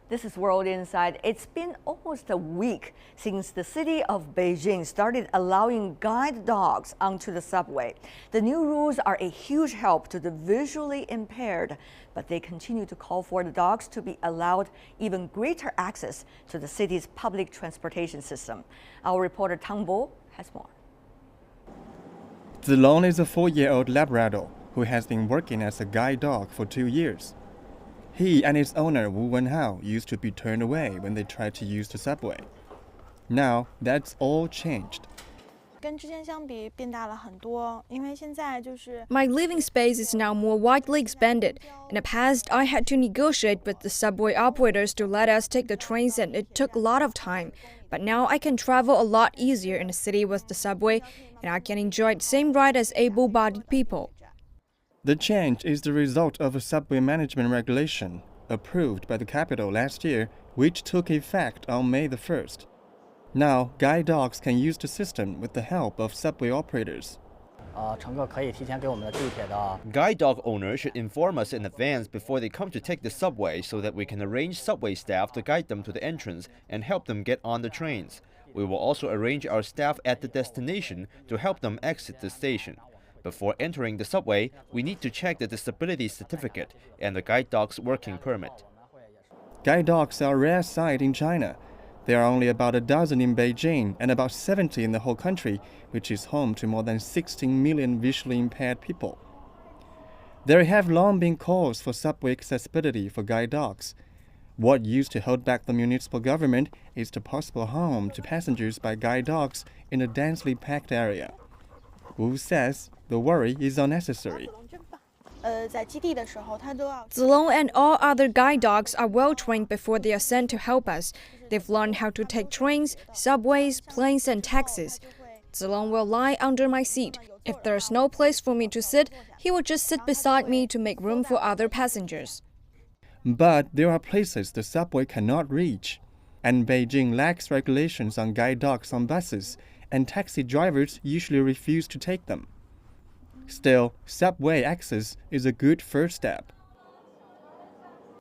This is World Insight. It's been almost a week since the city of Beijing started allowing guide dogs onto the subway. The new rules are a huge help to the visually impaired, but they continue to call for the dogs to be allowed even greater access to the city's public transportation system. Our reporter Tang Bo has more. Zilong is a 4-year-old Labrador who has been working as a guide dog for 2 years. He and his owner Wu Wenhao used to be turned away when they tried to use the subway. Now that's all changed. My living space is now more widely expanded. In the past, I had to negotiate with the subway operators to let us take the trains, and it took a lot of time. But now I can travel a lot easier in the city with the subway, and I can enjoy the same ride as able-bodied people. The change is the result of a subway management regulation approved by the capital last year, which took effect on May the 1st. Now, guide dogs can use the system with the help of subway operators. Guide dog owners should inform us in advance before they come to take the subway so that we can arrange subway staff to guide them to the entrance and help them get on the trains. We will also arrange our staff at the destination to help them exit the station. Before entering the subway, we need to check the disability certificate and the guide dog's working permit. Guide dogs are a rare sight in China. There are only about a dozen in Beijing and about 70 in the whole country, which is home to more than 16 million visually impaired people. There have long been calls for subway accessibility for guide dogs. What used to hold back the municipal government is the possible harm to passengers by guide dogs in a densely packed area. Wu says the worry is unnecessary. Zilong and all other guide dogs are well trained before they are sent to help us. They've learned how to take trains, subways, planes, and taxis. Zilong will lie under my seat. If there's no place for me to sit, he will just sit beside me to make room for other passengers. But there are places the subway cannot reach, and Beijing lacks regulations on guide dogs on buses, and taxi drivers usually refuse to take them. Still, subway access is a good first step.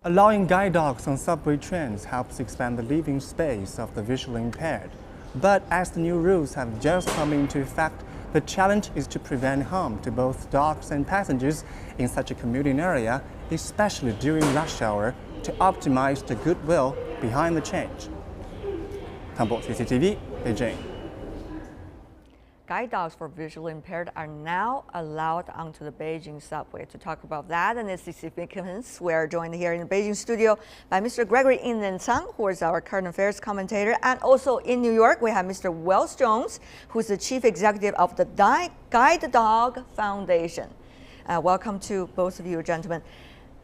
Allowing guide dogs on subway trains helps expand the living space of the visually impaired. But as the new rules have just come into effect, the challenge is to prevent harm to both dogs and passengers in such a commuting area, especially during rush hour, to optimize the goodwill behind the change. Tang Bo, CCTV, Beijing. Guide dogs for visually impaired are now allowed onto the Beijing subway. To talk about that and its significance, we're joined here in the Beijing studio by Mr. Gregory Inlensang, who is our current affairs commentator, and also in New York we have Mr. Wells Jones, who is the chief executive of the Guide Dog Foundation. Welcome to both of you, gentlemen.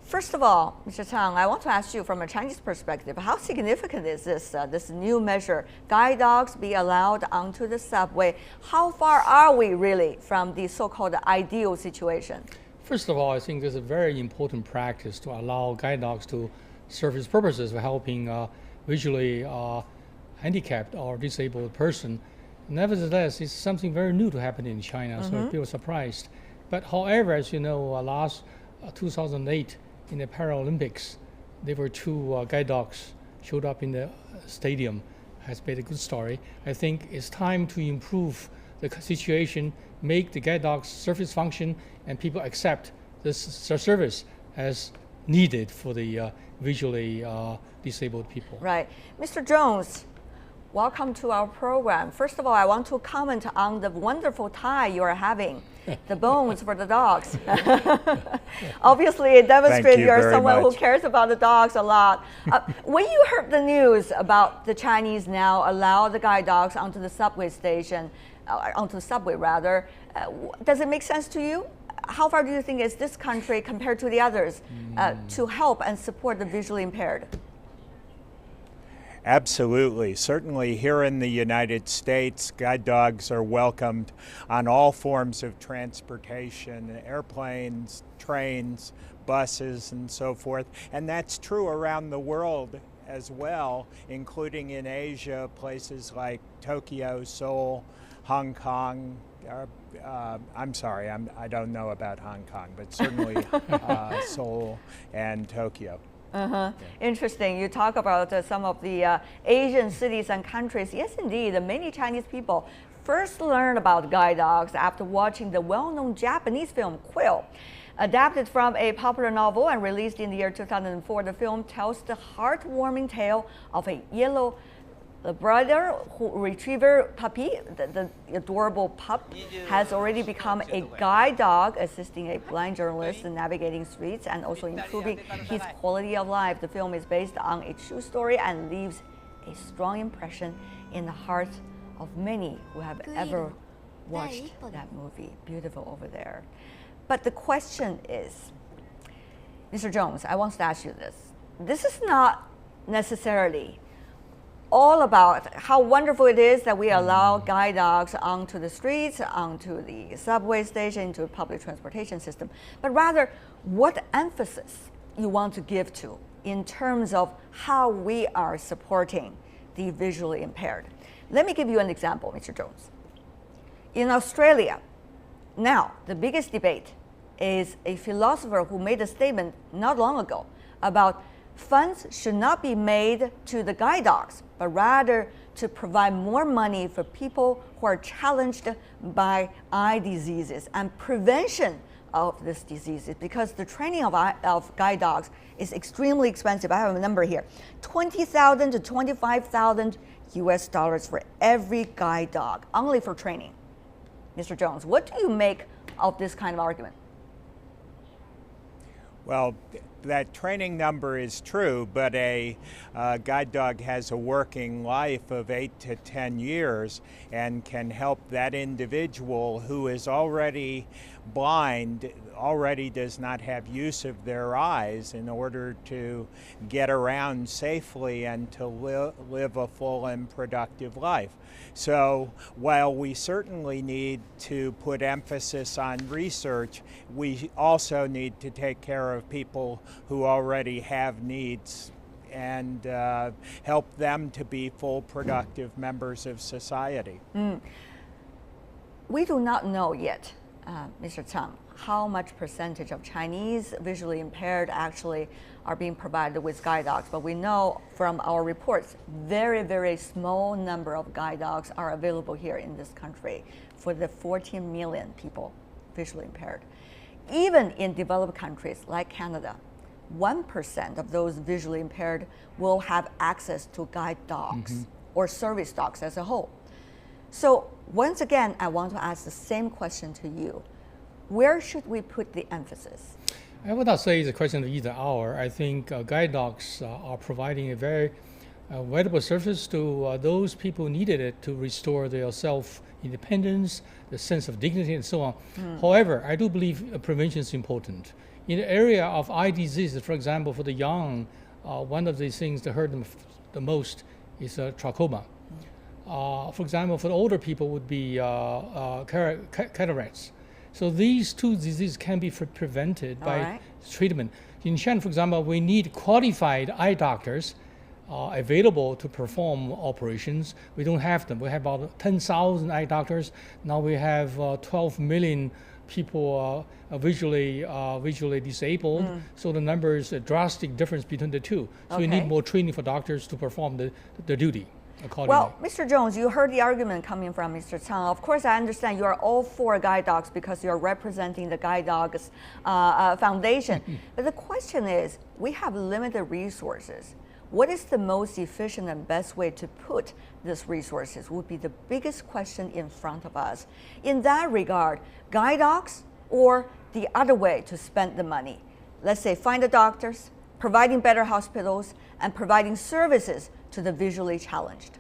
First of all, Mr. Tang, I want to ask you from a Chinese perspective, how significant is this new measure? Guide dogs be allowed onto the subway. How far are we really from the so-called ideal situation? First of all, I think this is a very important practice to allow guide dogs to serve its purposes of helping visually handicapped or disabled person. Nevertheless, it's something very new to happen in China, so people are surprised. But however, as you know, last 2008, in the Paralympics, there were two guide dogs showed up in the stadium. Has made a good story. I think it's time to improve the situation, make the guide dogs service function, and people accept this service as needed for the visually disabled people. Right. Mr. Jones, welcome to our program. First of all, I want to comment on the wonderful tie you are having, the bones for the dogs. Obviously, it demonstrates you're someone who cares about the dogs a lot. When you heard the news about the Chinese now allow the guide dogs onto the subway station, onto the subway rather, does it make sense to you? How far do you think is this country compared to the others to help and support the visually impaired? Absolutely. Certainly here in the United States, guide dogs are welcomed on all forms of transportation, airplanes, trains, buses, and so forth. And that's true around the world as well, including in Asia, places like Tokyo, Seoul, Hong Kong. I'm sorry, I don't know about Hong Kong, but certainly Seoul and Tokyo. Interesting. You talk about some of the Asian cities and countries. Yes, indeed, many Chinese people first learned about guide dogs after watching the well-known Japanese film Quill. Adapted from a popular novel and released in the year 2004, the film tells the heartwarming tale of a yellow Labrador retriever puppy. The adorable pup has already become a guide dog, assisting a blind journalist in navigating streets and also improving his quality of life. The film is based on a true story and leaves a strong impression in the hearts of many who have ever watched that movie. Beautiful over there. But the question is, Mr. Jones, I want to ask you this. This is not necessarily all about how wonderful it is that we allow guide dogs onto the streets, onto the subway station, into the public transportation system, but rather what emphasis you want to give to in terms of how we are supporting the visually impaired. Let me give you an example, Mr. Jones. In Australia, now the biggest debate is a philosopher who made a statement not long ago about funds should not be made to the guide dogs, but rather to provide more money for people who are challenged by eye diseases and prevention of these diseases, because the training of guide dogs is extremely expensive. I have a number here, $20,000 to $25,000 US for every guide dog, only for training. Mr. Jones, what do you make of this kind of argument? Well, that training number is true, but a guide dog has a working life of 8 to 10 years and can help that individual who is already blind, already does not have use of their eyes, in order to get around safely and to live a full and productive life. So while we certainly need to put emphasis on research, we also need to take care of people who already have needs and help them to be full productive members of society. We do not know yet, Mr. Chang, how much percentage of Chinese visually impaired actually are being provided with guide dogs, but we know from our reports, very, very small number of guide dogs are available here in this country for the 14 million people visually impaired. Even in developed countries like Canada, 1% of those visually impaired will have access to guide dogs or service dogs as a whole. So once again, I want to ask the same question to you. Where should we put the emphasis? I would not say it's a question of either or. I think guide dogs are providing a very valuable service to those people who needed it to restore their self-independence, the sense of dignity, and so on. However, I do believe prevention is important. In the area of eye diseases, for example, for the young, one of the things that hurt them the most is trachoma. For example, for the older people would be cataracts. So these two diseases can be prevented by treatment. In China, for example, we need qualified eye doctors available to perform operations. We don't have them. We have about 10,000 eye doctors. Now we have 12 million people visually disabled. So the number is a drastic difference between the two. So we need more training for doctors to perform the duty. Well, Mr. Jones, you heard the argument coming from Mr. Chang. Of course, I understand you are all for guide dogs because you're representing the Guide Dogs Foundation. But the question is, we have limited resources. What is the most efficient and best way to put these resources would be the biggest question in front of us. In that regard, guide dogs or the other way to spend the money? Let's say find the doctors, providing better hospitals, and providing services to the visually challenged.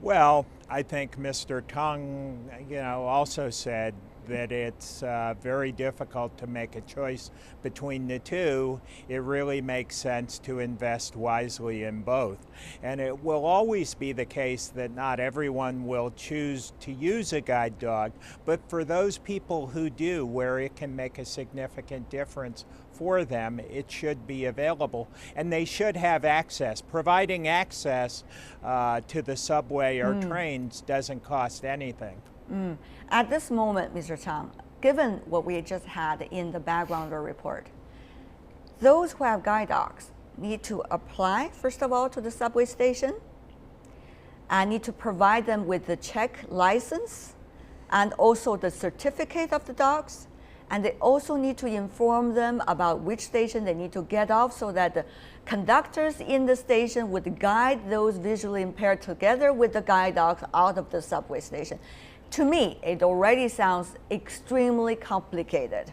Well, I think Mr. Tang, also said that it's very difficult to make a choice between the two. It really makes sense to invest wisely in both. And it will always be the case that not everyone will choose to use a guide dog, but for those people who do, where it can make a significant difference for them, it should be available, and they should have access. Providing access to the subway or trains doesn't cost anything. At this moment, Mr. Chang, given what we just had in the backgrounder report, those who have guide dogs need to apply, first of all, to the subway station. I need to provide them with the Czech license and also the certificate of the dogs. And they also need to inform them about which station they need to get off so that the conductors in the station would guide those visually impaired together with the guide dogs out of the subway station. To me, it already sounds extremely complicated.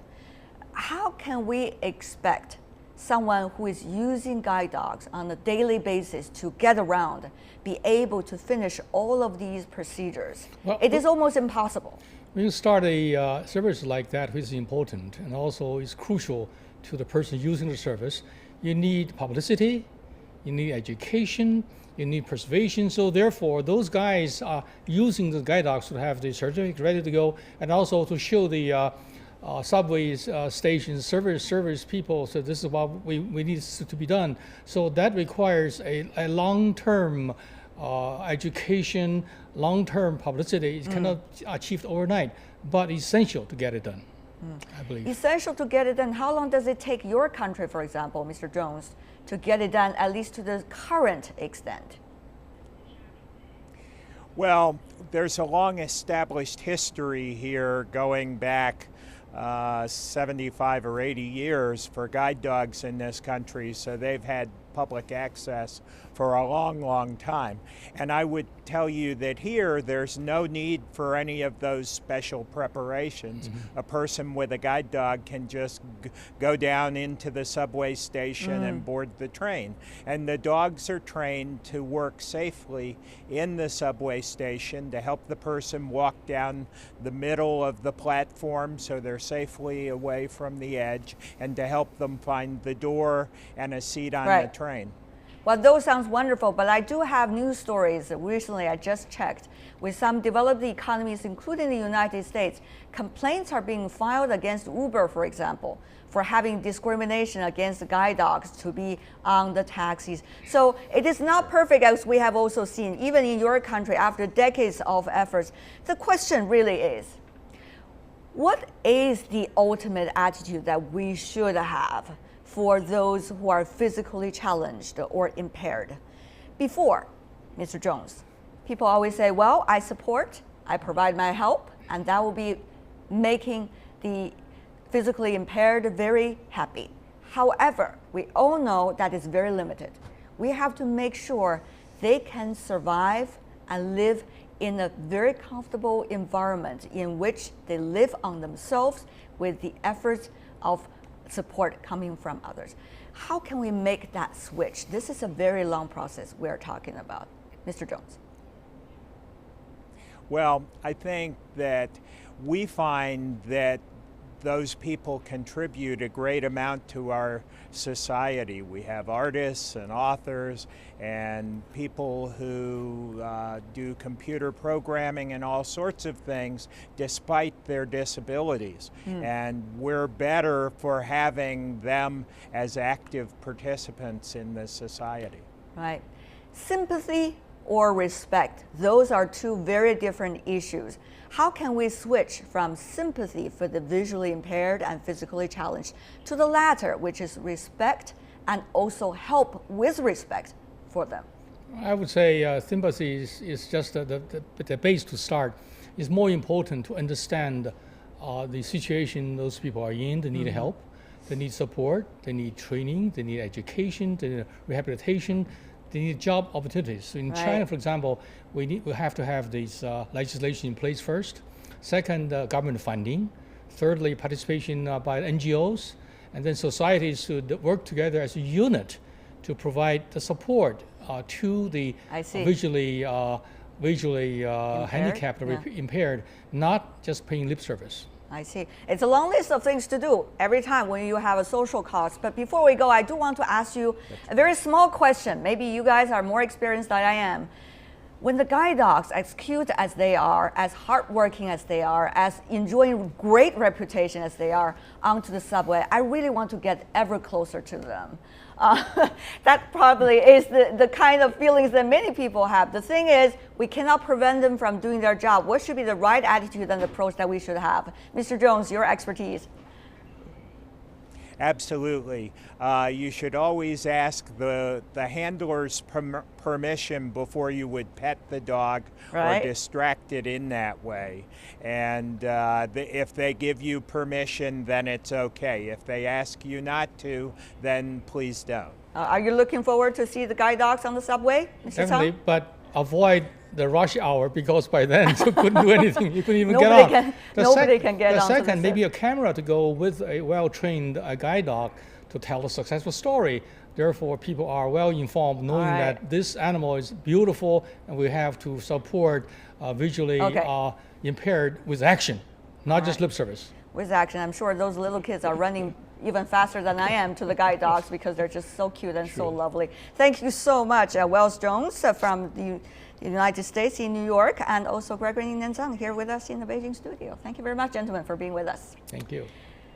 How can we expect someone who is using guide dogs on a daily basis to get around, be able to finish all of these procedures? Well, it is almost impossible. When you start a service like that, which is important and also is crucial to the person using the service, you need publicity, you need education, you need persuasion. So therefore, those guys are using the guide dogs to have the certificate ready to go, and also to show the subways, stations, service people. So this is what we need to be done. So that requires a long-term education, long-term publicity. It cannot achieved overnight, but essential to get it done, I believe. Essential to get it done. How long does it take your country, for example, Mr. Jones, to get it done, at least to the current extent? Well, there's a long established history here going back 75 or 80 years for guide dogs in this country, so they've had public access for a long, long time. And I would tell you that here there's no need for any of those special preparations. A person with a guide dog can just go down into the subway station and board the train. And the dogs are trained to work safely in the subway station to help the person walk down the middle of the platform so they're safely away from the edge, and to help them find the door and a seat on the train. Well, those sounds wonderful, but I do have news stories. Recently, I just checked with some developed economies, including the United States. Complaints are being filed against Uber, for example, for having discrimination against guide dogs to be on the taxis. So it is not perfect, as we have also seen, even in your country, after decades of efforts. The question really is, what is the ultimate attitude that we should have for those who are physically challenged or impaired? Before, Mr. Jones, people always say, well, I support, I provide my help, and that will be making the physically impaired very happy. However, we all know that is very limited. We have to make sure they can survive and live in a very comfortable environment in which they live on themselves with the efforts of support coming from others. How can we make that switch? This is a very long process we're talking about. Mr. Jones. Well, I think that we find that those people contribute a great amount to our society. We have artists and authors and people who do computer programming and all sorts of things despite their disabilities. And we're better for having them as active participants in the society. Right. Sympathy or respect, those are two very different issues. How can we switch from sympathy for the visually impaired and physically challenged to the latter, which is respect and also help with respect for them? I would say sympathy is just the base to start. It's more important to understand the situation those people are in. They need help, they need support, they need training, they need education, they need rehabilitation, they need job opportunities. So in China, for example, we have to have this legislation in place first. Second, government funding. Thirdly, participation by NGOs. And then societies should work together as a unit to provide the support to the visually handicapped or impaired, not just paying lip service. I see. It's a long list of things to do every time when you have a social cause. But before we go, I do want to ask you a very small question. Maybe you guys are more experienced than I am. When the guide dogs, as cute as they are, as hardworking as they are, as enjoying great reputation as they are onto the subway, I really want to get ever closer to them. That probably is the kind of feelings that many people have. The thing is, we cannot prevent them from doing their job. What should be the right attitude and approach that we should have? Mr. Jones, your expertise. Absolutely. You should always ask the handler's permission before you would pet the dog or distract it in that way. And if they give you permission, then it's okay. If they ask you not to, then please don't. Are you looking forward to see the guide dogs on the subway, Mr. Definitely, Tang? but avoid the rush hour because by then you couldn't do anything. You couldn't even get on. Nobody can get on. The second, maybe a camera to go with a well-trained guide dog to tell a successful story. Therefore, people are well informed, knowing that this animal is beautiful, and we have to support visually impaired with action, not just lip service. With action, I'm sure those little kids are running even faster than I am to the guide dogs because they're just so cute and so lovely. Thank you so much, Wells Jones from the United States in New York, and also Gregory Nenzang here with us in the Beijing studio. Thank you very much, gentlemen, for being with us. Thank you.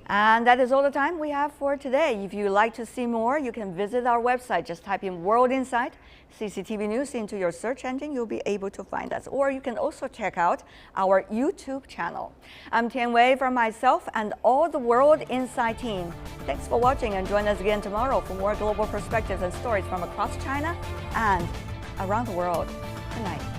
And that is all the time we have for today. If you'd like to see more, you can visit our website. Just type in World Insight CCTV News into your search engine. You'll be able to find us. Or you can also check out our YouTube channel. I'm Tian Wei from myself and all the World Insight team. Thanks for watching, and join us again tomorrow for more global perspectives and stories from across China and around the world. Good night.